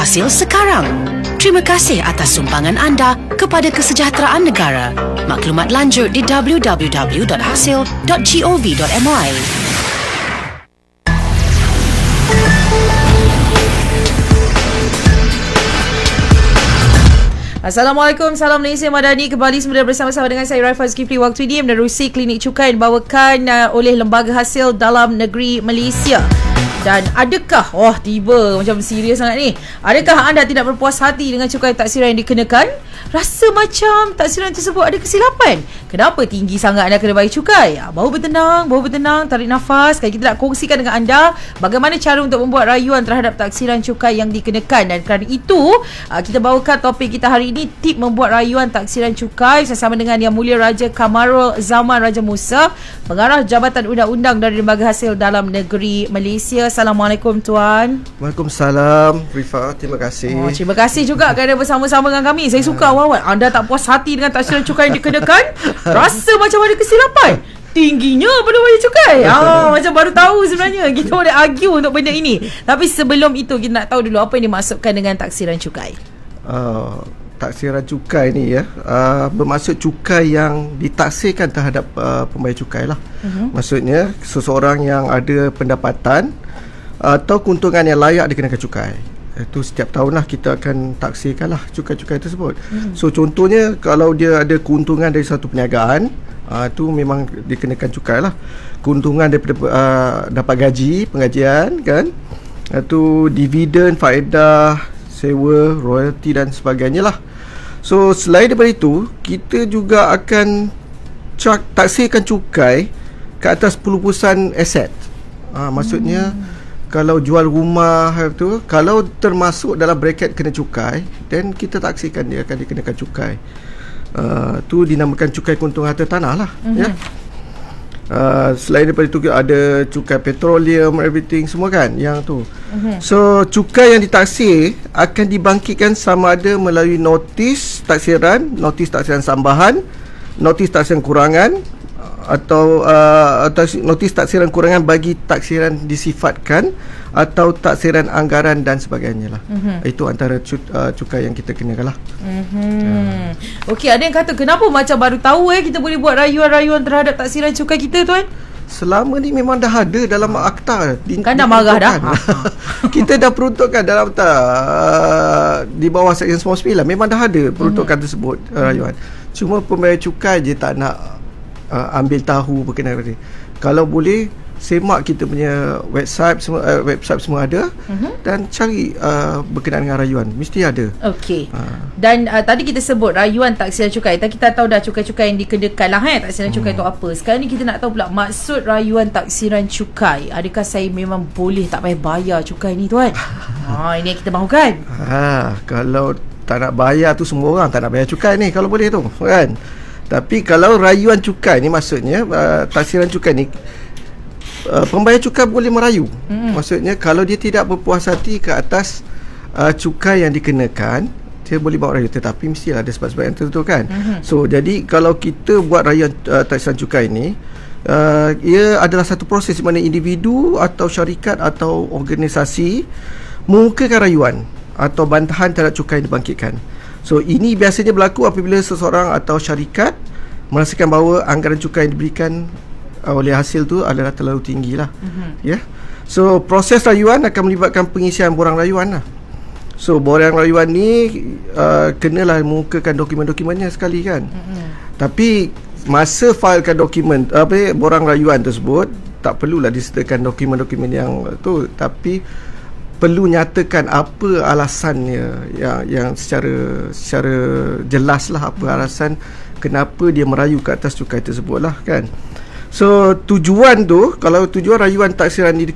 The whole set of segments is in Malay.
hasil sekarang. Terima kasih atas sumbangan anda kepada kesejahteraan negara. Maklumat lanjut di www.hasil.gov.my. Assalamualaikum, salam Malaysia Madani. Kembali semula bersama-sama dengan saya Raifah Zulkifli. Waktu ini menerusi klinik cukai yang dibawakan oleh Lembaga Hasil Dalam Negeri Malaysia. Dan adakah, tiba macam serius sangat ni, adakah anda tidak berpuas hati dengan cukai taksiran yang dikenakan? Rasa macam taksiran tersebut ada kesilapan? Kenapa tinggi sangat anda kena bayar cukai? Baru bertenang, tarik nafas. Kita nak kongsikan dengan anda bagaimana cara untuk membuat rayuan terhadap taksiran cukai yang dikenakan. Dan kerana itu, kita bawakan topik kita hari ini, tip membuat rayuan taksiran cukai, bersama dengan Yang Mulia Raja Kamarul Zaman Raja Musa, Pengarah Jabatan Undang-Undang dari Lembaga Hasil Dalam Negeri Malaysia. Assalamualaikum Tuan. Waalaikumsalam Rifah, terima kasih. Terima kasih juga kerana bersama-sama dengan kami. Saya suka awal anda tak puas hati dengan taksiran cukai yang dikenakan. Rasa macam ada kesilapan. Tingginya pada bayar cukai. Macam baru tahu sebenarnya. Kita boleh argue untuk benda ini. Tapi sebelum itu, kita nak tahu dulu apa yang dimaksudkan dengan taksiran cukai. Taksiran cukai ni bermaksud cukai yang ditaksirkan terhadap pembayar cukai lah. Maksudnya seseorang yang ada pendapatan atau keuntungan yang layak dikenakan cukai. Itu setiap tahun lah kita akan taksirkan lah cukai-cukai tersebut. So contohnya kalau dia ada keuntungan dari satu perniagaan, itu memang dikenakan cukai lah. Keuntungan daripada dapat gaji, pengajian kan, itu dividen, faedah, sewa, royalty dan sebagainya lah. So selain daripada itu, kita juga akan taksirkan cukai ke atas pelupusan aset. Maksudnya kalau jual rumah tu, kalau termasuk dalam bracket kena cukai, then kita taksirkan dia akan dikenakan cukai. Tu dinamakan cukai keuntungan harta tanah lah. Selain daripada itu ada cukai petroleum, everything semua kan yang tu. So cukai yang ditaksir akan dibangkitkan sama ada melalui notis taksiran sambahan, notis taksiran kurangan, atau notis taksiran kurangan bagi taksiran disifatkan, atau taksiran anggaran dan sebagainya lah. Itu antara cukai yang kita kenakan lah. Okey, ada yang kata kenapa macam baru tahu kita boleh buat rayuan-rayuan terhadap taksiran cukai kita, Tuan? Selama ni memang dah ada dalam akta. Kan dah marah dah. Kita dah peruntukkan dalam di bawah Seksyen 99 memang dah ada peruntukan tersebut rayuan. Cuma pembayar cukai je tak nak ambil tahu berkenaan tadi. Kalau boleh semak kita punya website semua ada, dan cari berkenaan dengan rayuan, mesti ada. Okey. Dan tadi kita sebut rayuan taksiran cukai. Kita tahu dah cukai-cukai yang dikenakan lah taksiran cukai tu apa. Sekarang ni kita nak tahu pula maksud rayuan taksiran cukai. Adakah saya memang boleh tak payah bayar cukai ni, Tuan? Ini yang kita mahukan. Kalau tak nak bayar tu, semua orang tak nak bayar cukai ni kalau boleh tu, kan? Tapi kalau rayuan cukai ni, maksudnya taksiran cukai ni, pembayar cukai boleh merayu. Maksudnya kalau dia tidak berpuas hati ke atas cukai yang dikenakan, dia boleh bawa rayu. Tetapi mestilah ada sebab-sebab yang tertentu kan. So jadi kalau kita buat rayuan taksiran cukai ni, ia adalah satu proses di mana individu atau syarikat atau organisasi mengemukakan rayuan atau bantahan terhadap cukai yang dibangkitkan. So ini biasanya berlaku apabila seseorang atau syarikat merasakan bahawa anggaran cukai yang diberikan oleh hasil tu adalah terlalu tinggi lah. So proses rayuan akan melibatkan pengisian borang rayuan lah. So borang rayuan ni kenalah mengukakan dokumen-dokumennya sekali kan. Tapi masa filekan dokumen borang rayuan tersebut, tak perlulah disertakan dokumen-dokumen yang tu, tapi perlu nyatakan apa alasannya yang secara jelas lah, apa alasan kenapa dia merayu ke atas cukai tersebut lah kan. So tujuan tu, kalau tujuan rayuan taksiran ni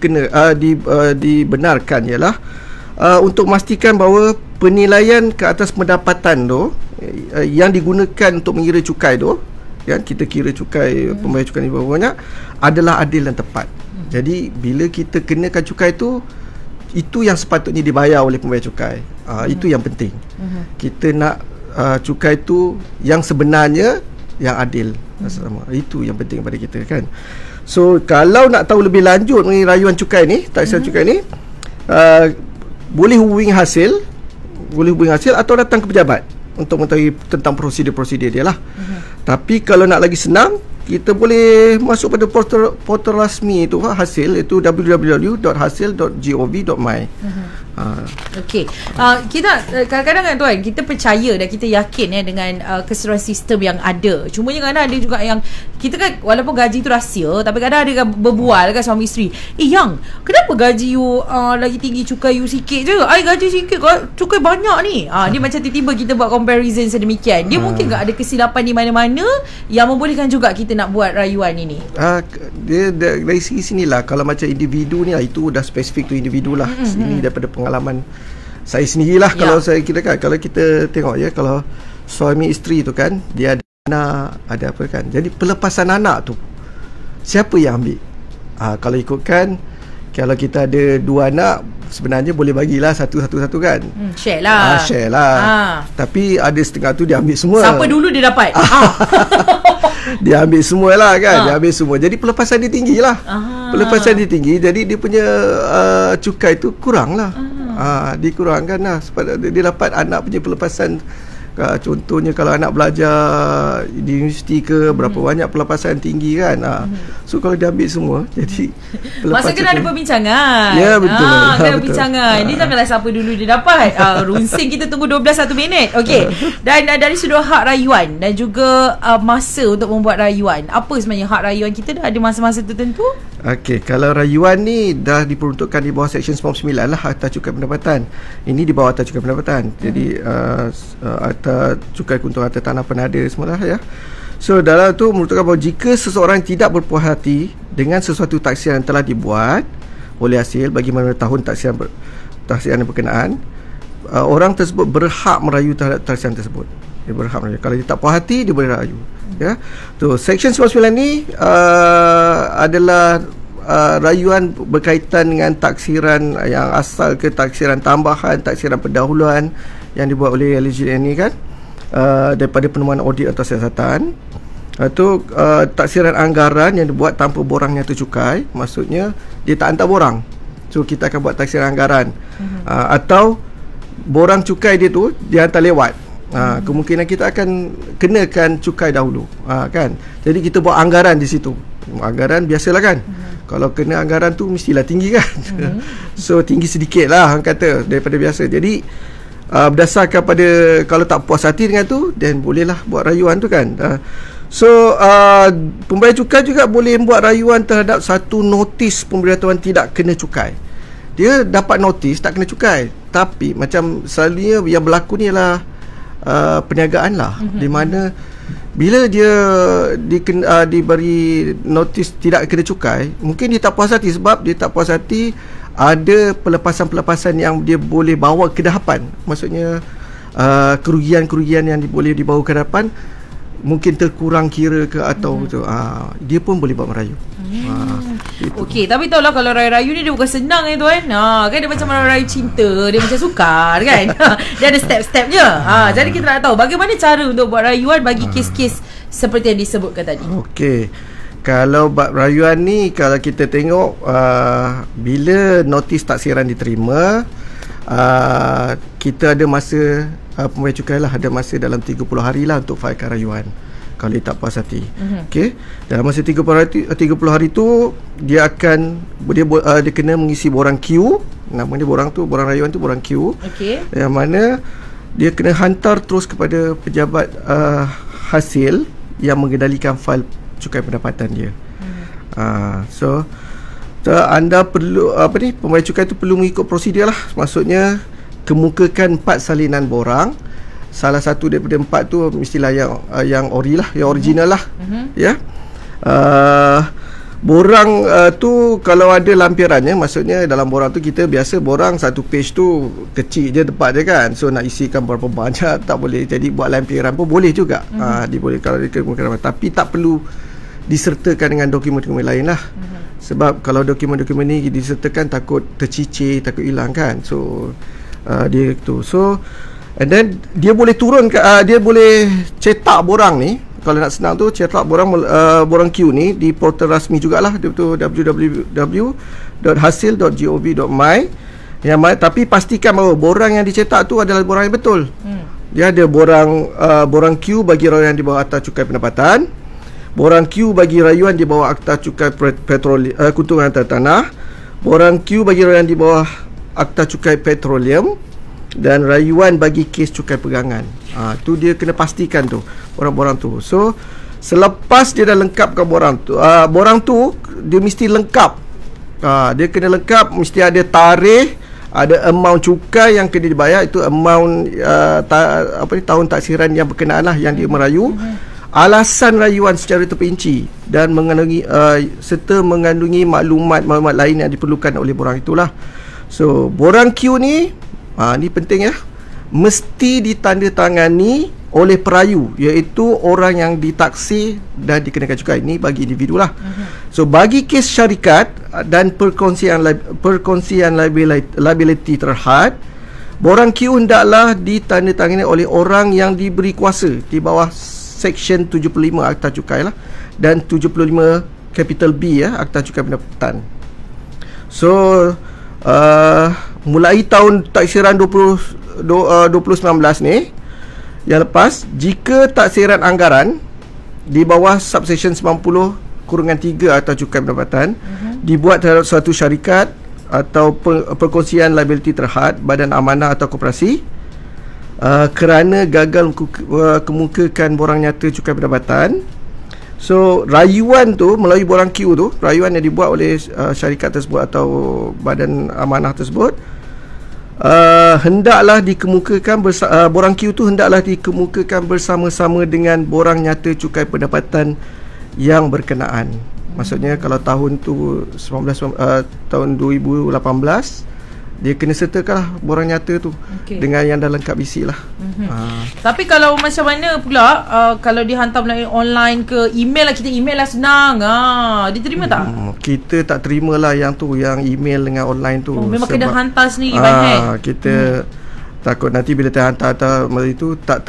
dibenarkan ialah untuk memastikan bahawa penilaian ke atas pendapatan tu yang digunakan untuk mengira cukai tu, yang kita kira cukai, pembayar cukai ni berapa banyak, adalah adil dan tepat. Jadi bila kita kenakan cukai tu, itu yang sepatutnya dibayar oleh pembayar cukai. Itu yang penting. Kita nak cukai tu yang sebenarnya, yang adil. Itu yang penting pada kita kan. So kalau nak tahu lebih lanjut mengenai rayuan cukai ni, taksiran cukai ni, boleh hubungi hasil boleh hubungi hasil atau datang ke pejabat untuk mengetahui tentang prosedur-prosedur dia lah. Tapi kalau nak lagi senang, kita boleh masuk pada portal rasmi itu hasil, itu www.hasil.gov.my. Okey. Kita kadang-kadang kan tuan, kita percaya dan kita yakin dengan keseluruhan sistem yang ada. Cuma kadang ada juga yang kita kan, walaupun gaji tu rahsia, tapi kadang ada kan berbual kan suami isteri, yang kenapa gaji you lagi tinggi, cukai you sikit je, gaji sikit, cukai banyak ni. Dia macam tiba-tiba kita buat comparison sedemikian. Dia mungkin tak ada kesilapan di mana-mana yang membolehkan juga kita nak buat rayuan ini. Dia dari segi sinilah, kalau macam individu ni itu dah spesifik tu individu lah. Ini daripada pengalaman saya sendirilah. Kalau saya kira kan, kalau kita tengok kalau suami isteri tu kan, dia ada anak, ada apa kan, jadi pelepasan anak tu siapa yang ambil? Kalau ikutkan, kalau kita ada 2 anak, sebenarnya boleh bagilah satu kan. Share lah. Tapi ada setengah tu dia ambil semua. Siapa dulu dia dapat? Dia ambil semua lah kan. Dia ambil semua. Jadi pelepasan dia tinggi lah. Pelepasan dia tinggi, jadi dia punya cukai tu kurang lah. Dikurangkan lah supaya dia dapat anak punya pelepasan. Contohnya kalau anak belajar di universiti ke, berapa banyak pelepasan tinggi kan. So kalau dia ambil semua, jadi masa kena ada perbincangan. Ya, betul. Kena perbincangan. Ini janganlah siapa dulu dia dapat. Runsing kita tunggu 12 minit. Okey. Dan dari sudut hak rayuan dan juga masa untuk membuat rayuan, apa sebenarnya hak rayuan kita? Dah ada masa-masa tertentu? Okey, kalau rayuan ni dah diperuntukkan di bawah Seksyen 99 lah, atas cukai pendapatan. Ini di bawah atas cukai pendapatan. Jadi atas cukai keuntungan atas tanah penada semua lah ya. So dalam tu menunjukkan bahawa jika seseorang tidak berpuas hati dengan sesuatu taksiran yang telah dibuat oleh hasil bagi mana tahun taksiran yang berkenaan, orang tersebut berhak merayu terhadap taksiran tersebut. Dia berhak merayu. Kalau dia tak puas hati, dia boleh rayu. Ya. Tu Seksyen 99 ni adalah rayuan berkaitan dengan taksiran yang asal ke taksiran tambahan, taksiran pendahuluan yang dibuat oleh LGN ni kan, daripada penemuan audit atau siasatan. Itu taksiran anggaran yang dibuat tanpa borangnya tercukai, maksudnya dia tak hantar borang. So kita akan buat taksiran anggaran. Atau borang cukai dia tu dia hantar lewat. Kemungkinan kita akan kenakan cukai dahulu. Kan. Jadi kita buat anggaran di situ. Anggaran biasalah kan. Kalau kena anggaran tu mestilah tinggi kan. So tinggi sedikit lah orang kata daripada biasa. Jadi berdasarkan pada, kalau tak puas hati dengan tu, dan bolehlah buat rayuan tu kan. So pembayar cukai juga boleh buat rayuan terhadap satu notis pemberitahuan tidak kena cukai. Dia dapat notis tak kena cukai, tapi macam selalunya yang berlaku ni ialah perniagaan lah, di mana bila dia diberi notis tidak kena cukai, mungkin dia tak puas hati sebab dia tak puas hati ada pelepasan-pelepasan yang dia boleh bawa ke hadapan. Maksudnya kerugian-kerugian yang boleh dibawa ke hadapan mungkin terkurang kira ke atau dia pun boleh buat merayu. Okey, tapi tahulah kalau rayu-rayu ni dia bukan senang tuan. Kan dia macam rayu cinta, dia macam sukar kan. Dia ada step-stepnya. Jadi kita nak tahu bagaimana cara untuk buat rayuan bagi kes-kes seperti yang disebutkan tadi. Okey. Kalau bab rayuan ni, kalau kita tengok bila notis taksiran diterima, kita ada masa, pembayar cukai lah ada masa dalam 30 hari lah untuk filekan rayuan kalau dia tak puas hati. Okey, dalam masa 30 hari tu dia akan dia kena mengisi borang Q. Nama dia borang tu, borang rayuan tu borang Q. Okey. Yang mana dia kena hantar terus kepada pejabat hasil yang mengendalikan fail cukai pendapatan dia. So anda perlu pembayar cukai tu perlu mengikut prosedur lah. Maksudnya kemukakan 4 salinan borang. Salah satu daripada 4 tu mestilah yang ori lah, yang original lah. Ya. Borang tu kalau ada lampirannya, maksudnya dalam borang tu kita biasa borang satu page tu kecil je tempat je kan. So nak isikan berapa banyak tak boleh. Jadi buat lampiran pun boleh juga. Dia boleh kalau dia kemukakan, tapi tak perlu disertakan dengan dokumen-dokumen lain lah. Sebab kalau dokumen-dokumen ni disertakan takut tercicir, takut hilang kan. So dia tu. So and then dia boleh turun dia boleh cetak borang ni. Kalau nak senang tu cetak borang Q ni di portal rasmi jugalah, iaitu www.hasil.gov.my. Tapi pastikan bahawa borang yang dicetak tu adalah borang yang betul. Dia ada borang Q bagi rayuan di bawah Akta Cukai Pendapatan, borang Q bagi rayuan di bawah Akta Cukai Keuntungan Harta Tanah, borang Q bagi rayuan di bawah Akta Cukai Petroleum, dan rayuan bagi kes cukai pegangan. Tu dia kena pastikan tu, borang-borang tu. So selepas dia dah lengkapkan borang tu dia mesti lengkap. Dia kena lengkap, mesti ada tarikh, ada amount cukai yang kena dibayar, itu amount tahun taksiran yang berkenaan lah yang dia merayu, alasan rayuan secara terperinci, dan serta mengandungi maklumat lain yang diperlukan oleh borang itulah. So borang Q ni ni penting ya, mesti ditandatangani oleh perayu, iaitu orang yang ditaksir dan dikenakan cukai. Ini bagi individu lah. So bagi kes syarikat dan perkongsian liability terhad, borang Q hendaklah ditandatangani oleh orang yang diberi kuasa di bawah Seksyen 75 Akta Cukai lah, dan 75 Capital B Akta Cukai Pendapatan. So mulai tahun taksiran 2019 ni yang lepas, jika taksiran anggaran di bawah subsection 90/3 Akta Cukai Pendapatan dibuat terhadap suatu syarikat atau perkongsian liability terhad, badan amanah atau koperasi, kerana gagal kemukakan borang nyata cukai pendapatan, so rayuan tu melalui borang Q tu, rayuan yang dibuat oleh syarikat tersebut atau badan amanah tersebut, hendaklah dikemukakan borang Q tu hendaklah dikemukakan bersama-sama dengan borang nyata cukai pendapatan yang berkenaan. Maksudnya kalau tahun tu tahun 2018, dia kena sertakanlah borang nyata tu dengan yang dah lengkap isi lah. Tapi kalau macam mana pula kalau dihantar melalui online ke email lah, kita email lah senang. Diterima tak? Kita tak terima lah yang tu, yang email dengan online tu. Memang kena hantar sendiri banyak. Kita takut nanti bila terhantar itu tak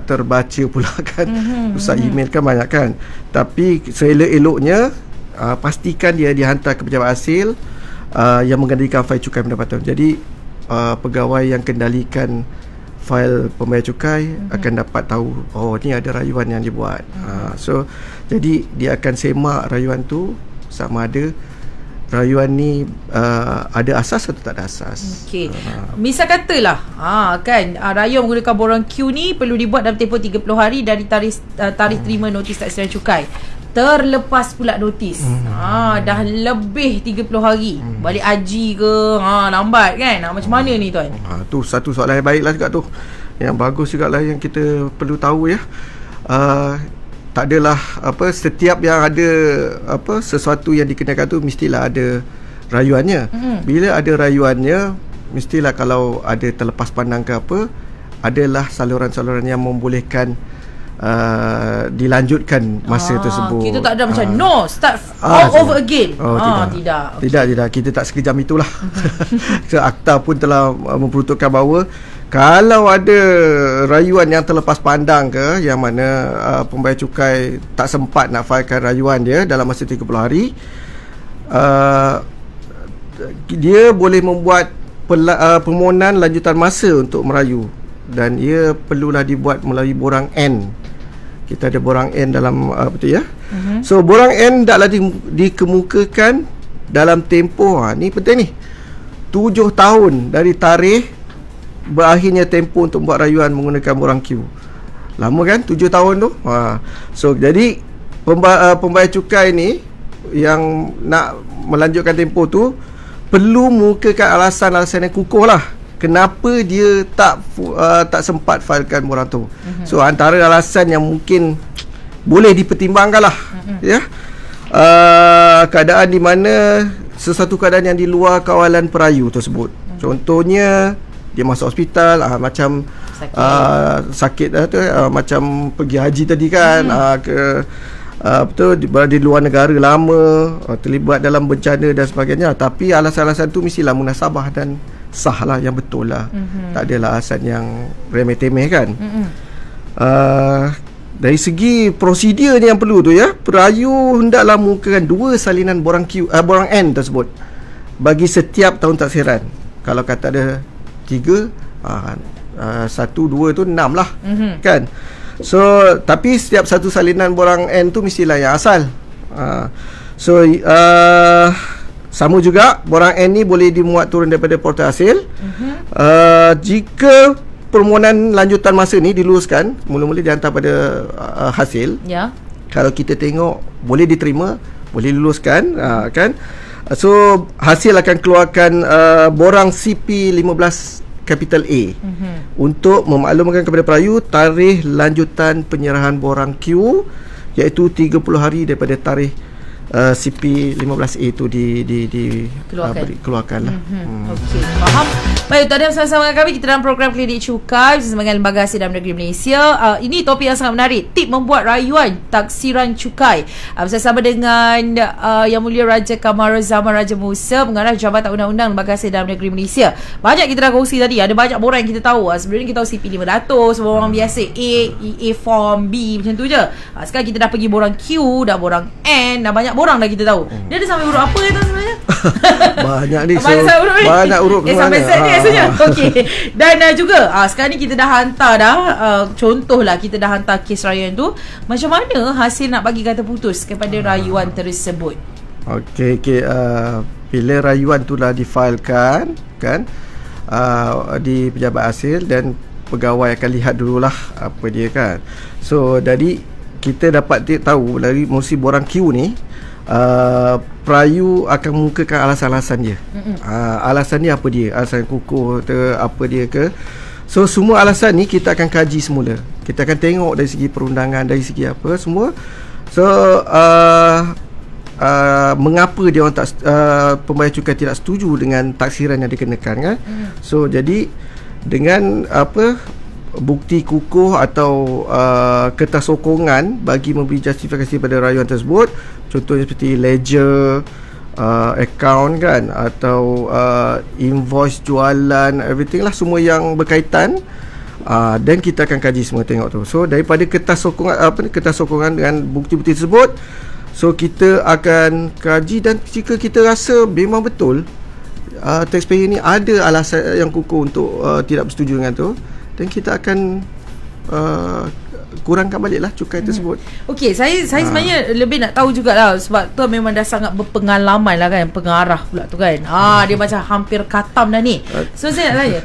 terbaca pula kan. Usah email kan banyak kan. Tapi seelok-eloknya pastikan dia dihantar ke pejabat hasil yang mengendalikan fail cukai pendapatan. Jadi pegawai yang kendalikan fail pembayar cukai akan dapat tahu, oh ni ada rayuan yang dibuat. So jadi dia akan semak rayuan tu sama ada rayuan ni ada asas atau tak ada asas. Misal katalah kan rayuan menggunakan borang Q ni perlu dibuat dalam tempoh 30 hari dari tarikh terima notis taksiran cukai. Terlepas pula notis, dah lebih 30 hari, balik haji ke, lambat kan, macam mana ni tuan? Tu satu soalan yang baiklah juga tu, yang bagus juga lah, yang kita perlu tahu ya. Tak adalah setiap yang ada sesuatu yang dikenakan tu mestilah ada rayuannya. Bila ada rayuannya, mestilah kalau ada terlepas pandang ke apa, adalah saluran-saluran yang membolehkan dilanjutkan masa tersebut. Kita tak ada macam start all over again. Tidak. Kita tak sekejam itulah. So, akta pun telah memperuntukkan bahawa kalau ada rayuan yang terlepas pandang ke, yang mana pembayar cukai tak sempat nak failkan rayuan dia dalam masa 30 hari, dia boleh membuat permohonan lanjutan masa untuk merayu, dan ia perlulah dibuat melalui borang N. Kita ada borang N dalam betul ya. So borang N hendaklah dikemukakan dalam tempoh ni penting ni 7 tahun dari tarikh berakhirnya tempoh untuk buat rayuan menggunakan borang Q. Lama kan 7 tahun tu. So jadi pembayar cukai ni yang nak melanjutkan tempoh tu perlu mukakan alasan-alasan yang kukuh lah kenapa dia tak sempat failkan borang tu. So antara alasan yang mungkin boleh dipertimbangkan lah ya, keadaan di mana sesuatu keadaan yang di luar kawalan perayu tersebut. Contohnya dia masuk hospital, macam sakit macam pergi haji tadi kan, betul, berada di luar negara lama, terlibat dalam bencana dan sebagainya. Tapi alasan-alasan tu mestilah munasabah dan sah lah, yang betul lah. Tak adalah alasan yang remeh-temeh kan. Dari segi prosedur ni yang perlu tu ya, perayu hendaklah mukakan 2 salinan borang N tersebut bagi setiap tahun taksiran. Kalau kata ada 3, 1, 2 tu 6 lah. Kan. So tapi setiap satu salinan borang N tu mestilah yang asal. So sama juga borang N ni boleh dimuat turun daripada portal hasil. Jika permohonan lanjutan masa ni diluluskan, mula-mula dihantar pada hasil. Ya. Kalau kita tengok boleh diterima, boleh luluskan, kan. So hasil akan keluarkan borang CP15 capital A untuk memaklumkan kepada perayu tarikh lanjutan penyerahan borang Q, iaitu 30 hari daripada tarikh CP15A itu dikeluarkan lah. Okey, faham. Baik, tuan-tuan bersama-sama dengan kami, kita dalam program Klinik Cukai bersama dengan Lembaga Hasil Dalam Negeri Malaysia. Ini topik yang sangat menarik, tip membuat rayuan taksiran cukai. Bersama dengan Yang Mulia Raja Kamarul Zaman Raja Musa, Pengarah Jabatan Undang-Undang Lembaga Hasil Dalam Negeri Malaysia. Banyak kita dah kongsi tadi, ada banyak borang yang kita tahu. Sebelum ni kita tahu CP500, borang biasa A, EA form, B, macam tu je. Sekarang kita dah pergi borang Q, dah borang N, dah banyak borang dah kita tahu. Dia ada sampai huruf apa tu sebenarnya? Banyak ni. Banyak huruf sampai Z ni rasanya. Okey. Dan juga sekarang ni kita dah hantar dah, contohlah kita dah hantar kes rayuan tu. Macam mana hasil nak bagi kata putus kepada rayuan tersebut? Okey, bila rayuan tu dah difailkan kan, di pejabat hasil, dan pegawai akan lihat dululah apa dia kan. So jadi kita dapat tahu dari musi borang Q ni, perayu akan mengukakan alasan-alasan dia. Alasan ni apa dia? Alasan kukuh ke apa dia ke? So semua alasan ni kita akan kaji semula. Kita akan tengok dari segi perundangan, dari segi apa semua. So mengapa dia orang tak pembayar cukai tidak setuju dengan taksiran yang dikenakan kan? So jadi dengan bukti kukuh atau kertas sokongan bagi memberi justifikasi pada rayuan tersebut, contohnya seperti ledger, account kan, atau invoice jualan, everything lah, semua yang berkaitan, dan kita akan kaji semua, tengok tu. So daripada kertas sokongan dengan bukti-bukti tersebut, so kita akan kaji, dan jika kita rasa memang betul taxpayer ni ada alasan yang kukuh untuk tidak bersetuju dengan tu, dan kita akan kurangkan balik lah cukai tersebut. Okey, saya sebenarnya lebih nak tahu jugalah, sebab tu memang dah sangat berpengalaman lah kan, pengarah pula tu kan. Dia macam hampir khatam dah ni. So saya nak tanya,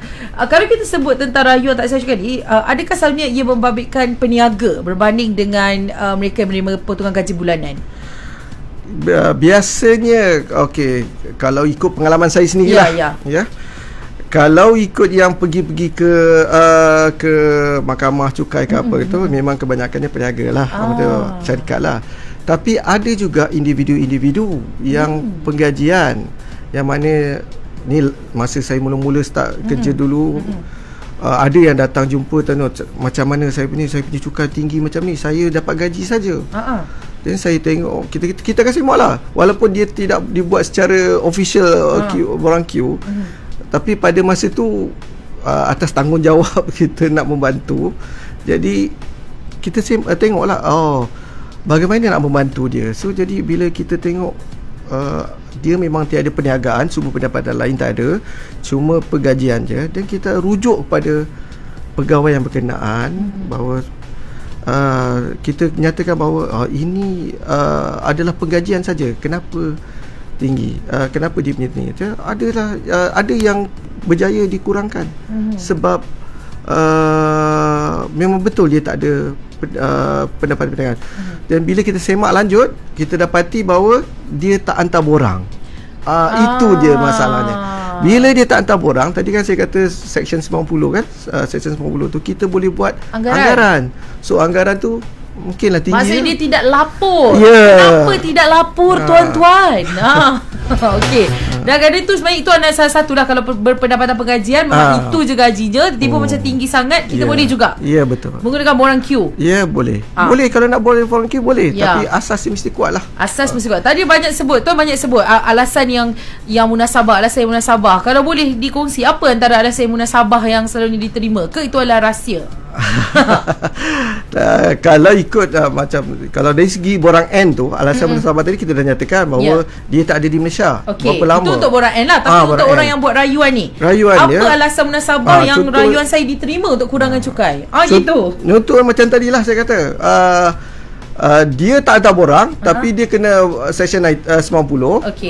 kalau kita sebut tentang rayuan taksiran cukai ni, adakah selalunya ia membabitkan peniaga berbanding dengan mereka yang menerima potongan gaji bulanan? Biasanya okey, kalau ikut pengalaman saya sendirilah, ya. Kalau ikut yang pergi ke mahkamah cukai ke apa itu, memang kebanyakannya peniaga lah, syarikat lah. Tapi ada juga individu-individu yang penggajian, yang mana ni masa saya mula-mula start kerja dulu, ada yang datang jumpa tanya macam mana saya punya cukai tinggi macam ni, saya dapat gaji saja. Dan saya tengok, kita kasi muat lah, walaupun dia tidak dibuat secara official borang Q, tapi pada masa tu atas tanggungjawab kita nak membantu, jadi kita tengoklah bagaimana nak membantu dia. So jadi bila kita tengok dia memang tiada perniagaan, sumber pendapatan lain tak ada, cuma penggajian je, dan kita rujuk kepada pegawai yang berkenaan bahawa kita nyatakan bahawa ini adalah penggajian saja, kenapa tinggi, kenapa dia punya tinggi. Ada yang berjaya dikurangkan sebab memang betul dia tak ada pendapatan perniagaan. Dan bila kita semak lanjut, kita dapati bahawa dia tak hantar borang. Itu dia masalahnya. Bila dia tak hantar borang, tadi kan saya kata Section 90 kan, Section 90 tu kita boleh buat anggaran. So anggaran tu mungkinlah tinggi. Maksudnya dia tidak lapor. Kenapa tidak lapor, tuan-tuan? Okey. Dan kadang tu sebenarnya itu adalah salah satu dah, kalau berpendapatan penggajian memang itu je gajinya, tiba macam tinggi sangat, kita boleh juga. Ya, betul. Menggunakan borang Q. Ya, boleh. Boleh, kalau nak borang Q boleh, tapi asas mesti kuat lah. Asas mesti kuat. Tadi banyak sebut alasan yang munasabah, alasan yang munasabah. Kalau boleh dikongsi, apa antara alasan yang munasabah yang selalunya diterima, ke itu adalah rahsia? Kalau ikut macam kalau dari segi borang N tu, alasan sahabat tadi kita dah nyatakan bahawa dia tak ada di Malaysia. Berapa lama. Itu untuk borang N lah. Tapi untuk orang yang buat rayuan ni, apa alasan munasabah yang contoh, rayuan saya diterima untuk kurangan cukai? Gitu. Contoh macam tadilah saya kata, dia tak ada borang tapi dia kena Section 90,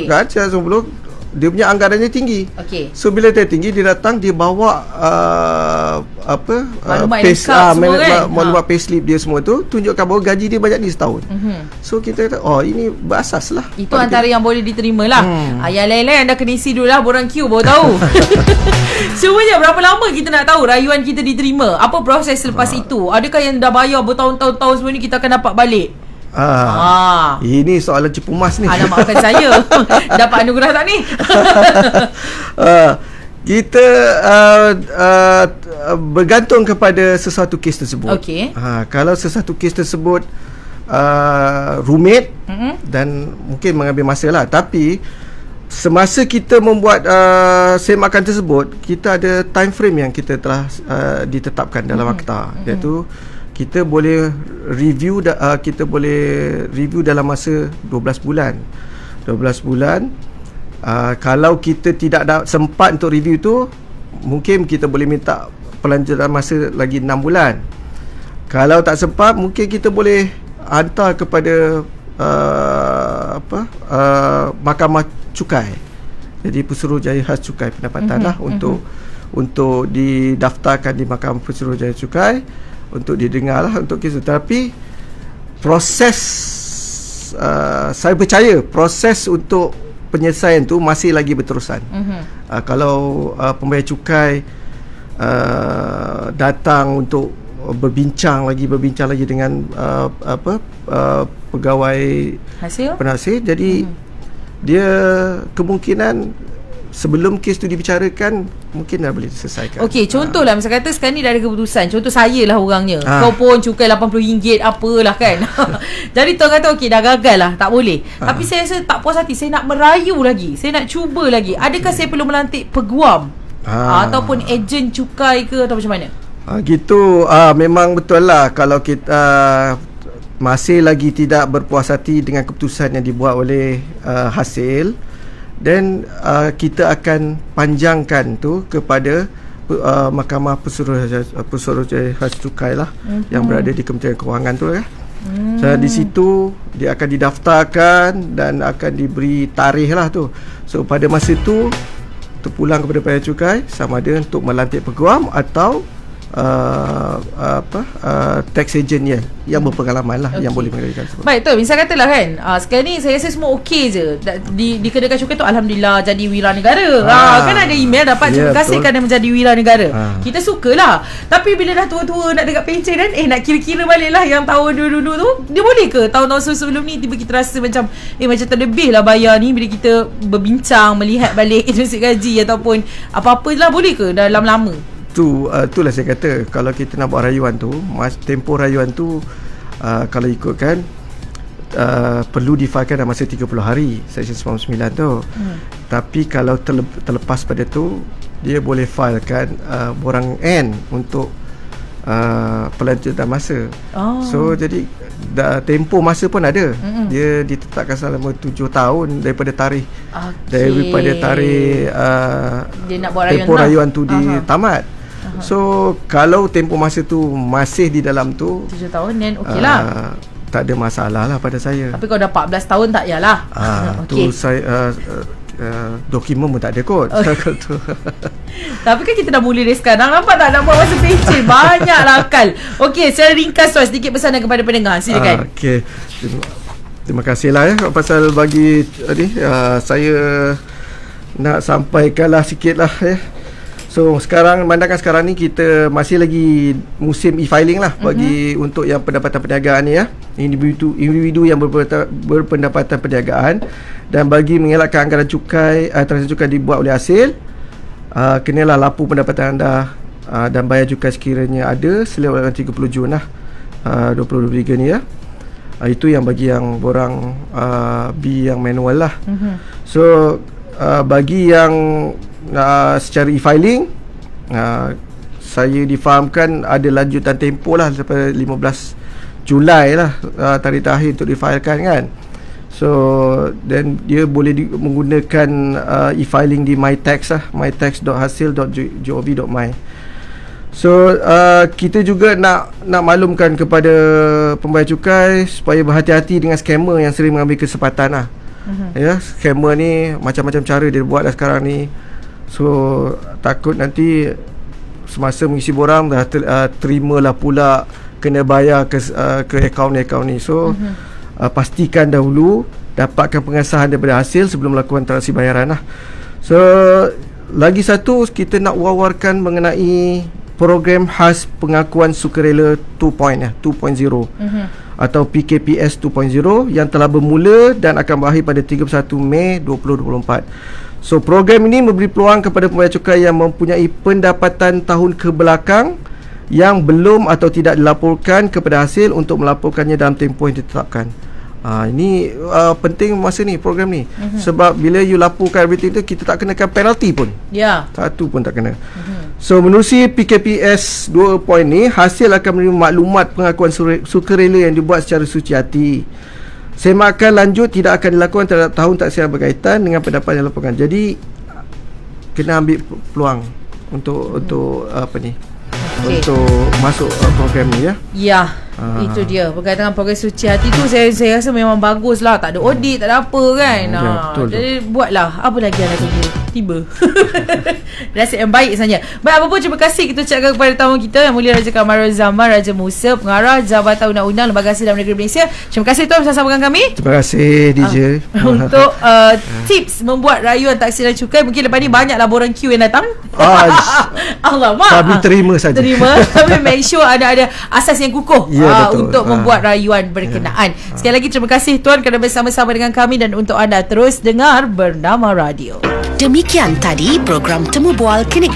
kan? Section 90 dia punya anggarannya tinggi. So bila dia tinggi, dia datang, dia bawa maklumat payslip dia semua tu, tunjukkan bahawa gaji dia banyak ni setahun. So kita kata ini berasas lah. Itu antara yang boleh diterima lah. Yang lain-lain anda kena isi dulu lah, borang queue baru tahu. Semuanya berapa lama kita nak tahu rayuan kita diterima? Apa proses selepas itu? Adakah yang dah bayar bertahun-tahun semua ni kita akan dapat balik? Ini soalan cepu mas ni. Maafkan saya. Dapat anugerah tak ni? Kita bergantung kepada sesuatu kes tersebut. Kalau sesuatu kes tersebut rumit dan mungkin mengambil masa lah, tapi semasa kita membuat semakan tersebut, kita ada time frame yang kita telah ditetapkan dalam akta, iaitu kita boleh review dalam masa 12 bulan. Kalau kita tidak sempat untuk review tu, mungkin kita boleh minta pelanjutan masa lagi 6 bulan. Kalau tak sempat, mungkin kita boleh hantar kepada Mahkamah Cukai. Jadi Pesuruhjaya Khas Cukai Pendapatan lah untuk didaftarkan di Mahkamah Pesuruhjaya Cukai, untuk didengar lah untuk kes itu. Tapi proses saya percaya proses untuk penyelesaian tu masih lagi berterusan. Kalau pembayar cukai datang untuk berbincang lagi dengan pegawai penasih, jadi dia kemungkinan sebelum kes tu dibicarakan mungkin dah boleh diselesaikan. Contohlah misal kata sekarang ni dah ada keputusan, contoh saya lah orangnya, kau pun cukai RM80 apalah kan. Jadi tuan kata dah gagal lah, tak boleh. Tapi saya rasa tak puas hati, saya nak merayu lagi, saya nak cuba lagi. Adakah saya perlu melantik peguam ataupun ejen cukai ke, atau macam mana? Gitu. Memang betul lah kalau kita masih lagi tidak berpuas hati dengan keputusan yang dibuat oleh hasil, dan kita akan panjangkan tu kepada Mahkamah Pesuruhjaya Khas Cukai lah, yang berada di Kementerian Kewangan tu ya. So, di situ dia akan didaftarkan dan akan diberi tarikh lah tu. So pada masa tu terpulang kepada pihak cukai sama ada untuk melantik peguam atau tax agent yang berpengalaman lah, yang boleh mengendalikan sebab. Baik tu, misal katalah kan, sekarang ni saya rasa semua okey je di kedekan cukai tu, alhamdulillah jadi wira negara. Kan ada email dapat terima kasih kerana menjadi wira negara. Kita sukalah. Tapi bila dah tua-tua nak dekat pencen kan, nak kira-kira balik lah yang tahun dulu-dulu tu, dia boleh ke tahun-tahun sebelum ni tiba kita rasa macam macam terlebih lah bayar ni bila kita berbincang melihat balik nasib gaji ataupun apa-apa lah, boleh ke dalam lama? Itulah saya kata, kalau kita nak buat rayuan tu, tempoh rayuan tu kalau ikutkan perlu difailkan dalam masa 30 hari Section 99 tu. Tapi kalau terlepas pada tu, dia boleh filekan borang N untuk pelanjutan masa. So jadi tempoh masa pun ada. Dia ditetapkan selama 7 tahun daripada tarikh daripada tarikh dia nak buat tempoh rayuan tu ditamat. So kalau tempoh masa tu masih di dalam tu 7 tahun, then okey lah, tak ada masalah lah pada saya. Tapi kalau dah 14 tahun tak payahlah. Tu saya dokumen pun tak ada kot. Tapi kan kita dah mula dari sekarang, nampak tak, nak buat masa pencen banyaklah akal. Okey, secara ringkas tuan, sedikit pesanan kepada pendengar, silakan. Okey, terima kasih lah pasal bagi saya nak sampaikanlah sikit lah So mandangan sekarang ni kita masih lagi musim e-filing lah bagi untuk yang pendapatan perniagaan ni individu yang berpendapatan perniagaan, dan bagi mengelakkan anggaran cukai, transaksi cukai dibuat oleh hasil, kenalah lapor pendapatan anda dan bayar cukai sekiranya ada selewat 30 Jun lah 2023 ni ya. Itu yang bagi yang borang B yang manual lah. So bagi yang secara e-filing, saya difahamkan ada lanjutan tempoh lah sampai 15 Julai lah tarikh terakhir untuk difailkan kan. So then dia boleh menggunakan e-filing di mytax lah, mytax.hasil.gov.my. So kita juga nak maklumkan kepada pembayar cukai supaya berhati-hati dengan scammer yang sering mengambil kesempatan lah. Ya, scammer ni macam-macam cara dia buat dah sekarang ni. So takut nanti semasa mengisi borang dah terimalah pula kena bayar ke akaun ni. So pastikan dahulu dapatkan pengesahan daripada hasil sebelum melakukan transaksi bayaran lah. So lagi satu, kita nak wawarkan mengenai program khas pengakuan sukarela 2.0 atau PKPS 2.0 yang telah bermula dan akan berakhir pada 31 Mei 2024. So program ini memberi peluang kepada pembayar cukai yang mempunyai pendapatan tahun kebelakang yang belum atau tidak dilaporkan kepada hasil untuk melaporkannya dalam tempoh yang ditetapkan. Ini penting masa ni program ni. Sebab bila you laporkan everything tu, kita tak kenakan penalty pun. Satu pun tak kena. So menerusi PKPS 2 point ni, hasil akan menerima maklumat pengakuan sukarela yang dibuat secara suci hati. Semakan lanjut tidak akan dilakukan terhadap tahun taksiran berkaitan dengan pendapat yang dilaporkan. Jadi kena ambil peluang untuk apa ni, untuk masuk program ni ya. Ya. Itu dia berkaitan dengan program suci hati tu, saya rasa memang bagus lah. Tak ada audit, tak ada apa kan. Betul. Jadi buatlah. Apa lagi anda tunggu? Tiba. Rasa yang baik saja. Baik, apa pun terima kasih kita ucapkan kepada tamu kita Yang Mulia Raja Kamarul Zaman Raja Musa, Pengarah Jabatan Undang-Undang Lembaga Hasil dalam Negeri Malaysia. Terima kasih tuan bersama dengan kami. Terima kasih DJ untuk tips membuat rayuan taksiran cukai. Mungkin lepas ni banyak laporan queue yang datang. Alamak. Kami terima saja. Tapi make sure ada asas yang kukuh untuk membuat rayuan berkenaan. Sekali lagi terima kasih tuan kerana bersama-sama dengan kami, dan untuk anda terus dengar Bernama Radio. Demikian tadi program Temu Bual Klinik